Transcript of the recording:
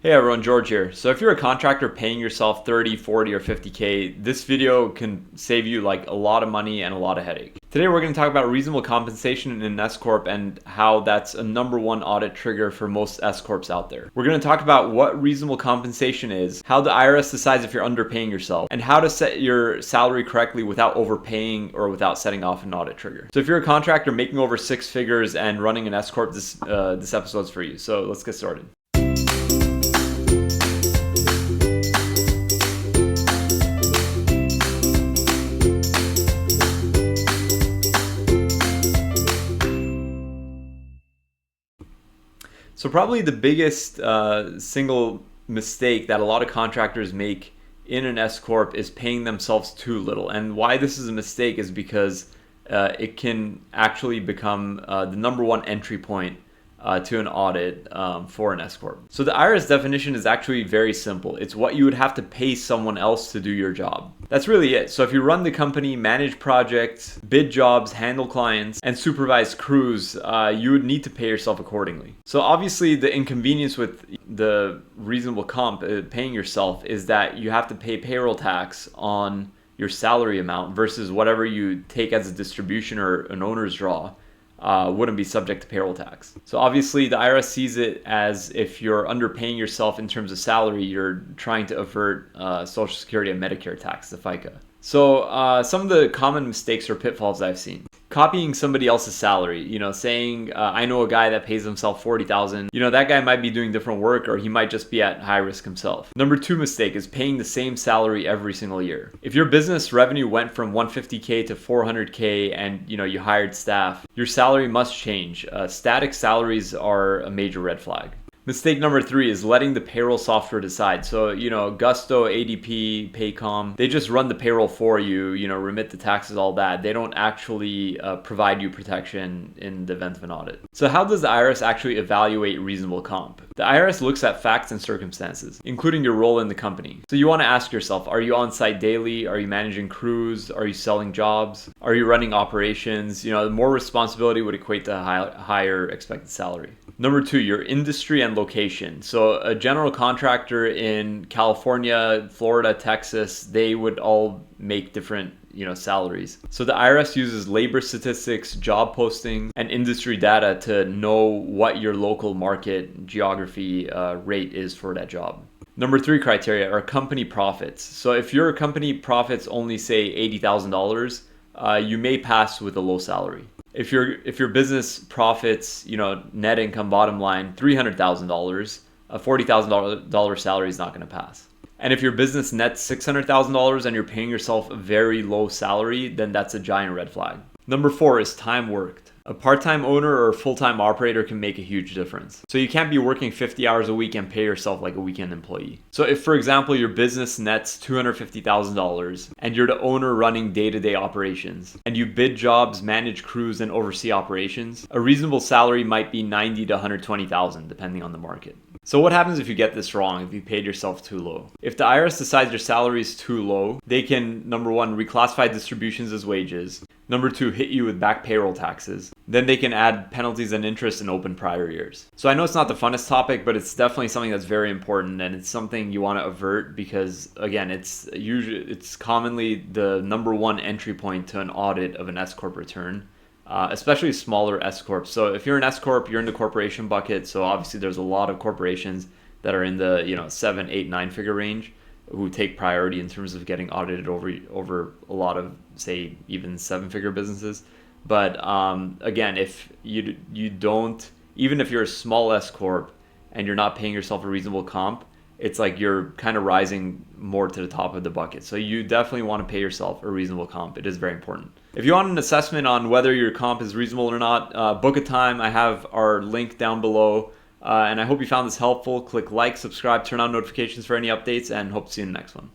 Hey everyone, George here. So if you're a contractor paying yourself 30, 40, or 50K, this video can save you like a lot of money and a lot of headache. Today we're going to talk about reasonable compensation in an S-Corp and how that's a #1 audit trigger for most S-Corps out there. We're going to talk about what reasonable compensation is, how the IRS decides if you're underpaying yourself, and how to set your salary correctly without overpaying or without setting off an audit trigger. So if you're a contractor making over 6 figures and running an S-Corp, this episode's for you. So let's get started. So probably the biggest single mistake that a lot of contractors make in an S-Corp is paying themselves too little. And why this is a mistake is because it can actually become the #1 entry point to an audit for an S-Corp. So the IRS definition is actually very simple. It's what you would have to pay someone else to do your job. That's really it. So if you run the company, manage projects, bid jobs, handle clients, and supervise crews, you would need to pay yourself accordingly. So obviously the inconvenience with the reasonable comp, paying yourself, is that you have to pay payroll tax on your salary amount versus whatever you take as a distribution or an owner's draw. Wouldn't be subject to payroll tax. So obviously the IRS sees it as if you're underpaying yourself in terms of salary, you're trying to avert Social Security and Medicare tax, the FICA. So some of the common mistakes or pitfalls I've seen. Copying somebody else's salary, saying, I know a guy that pays himself $40,000. That guy might be doing different work or he might just be at high risk himself. #2 mistake is paying the same salary every single year. If your business revenue went from 150K to 400K and you hired staff, your salary must change. Static salaries are a major red flag. Mistake #3 is letting the payroll software decide. So, Gusto, ADP, Paycom, they just run the payroll for you, remit the taxes, all that. They don't actually provide you protection in the event of an audit. So how does the IRS actually evaluate reasonable comp? The IRS looks at facts and circumstances, including your role in the company. So you want to ask yourself, are you on site daily? Are you managing crews? Are you selling jobs? Are you running operations? More responsibility would equate to a higher expected salary. #2, your industry and location. So a general contractor in California, Florida, Texas, they would all make different salaries. So the IRS uses labor statistics, job postings, and industry data to know what your local market geography rate is for that job. #3 criteria are company profits. So if your company profits only say $80,000, you may pass with a low salary. If your business profits, net income bottom line $300,000, a $40,000 salary is not going to pass. And if your business nets $600,000 and you're paying yourself a very low salary, then that's a giant red flag. #4 is time worked. A part-time owner or a full-time operator can make a huge difference. So you can't be working 50 hours a week and pay yourself like a weekend employee. So if, for example, your business nets $250,000 and you're the owner running day-to-day operations and you bid jobs, manage crews, and oversee operations, a reasonable salary might be $90,000 to $120,000 depending on the market. So what happens if you get this wrong, if you paid yourself too low? If the IRS decides your salary is too low, they can, #1, reclassify distributions as wages. #2, hit you with back payroll taxes. Then they can add penalties and interest in open prior years. So I know it's not the funnest topic, but it's definitely something that's very important and it's something you want to avert because, again, it's commonly the #1 entry point to an audit of an S-Corp return. Especially smaller S-Corps. So if you're an S-Corp, you're in the corporation bucket. So obviously there's a lot of corporations that are in the 7, 8, 9-figure range who take priority in terms of getting audited over a lot of, say, even 7-figure businesses. But again, if you don't, even if you're a small S-Corp and you're not paying yourself a reasonable comp, it's like you're kind of rising more to the top of the bucket. So you definitely want to pay yourself a reasonable comp. It is very important. If you want an assessment on whether your comp is reasonable or not, book a time. I have our link down below. And I hope you found this helpful. Click like, subscribe, turn on notifications for any updates, and hope to see you in the next one.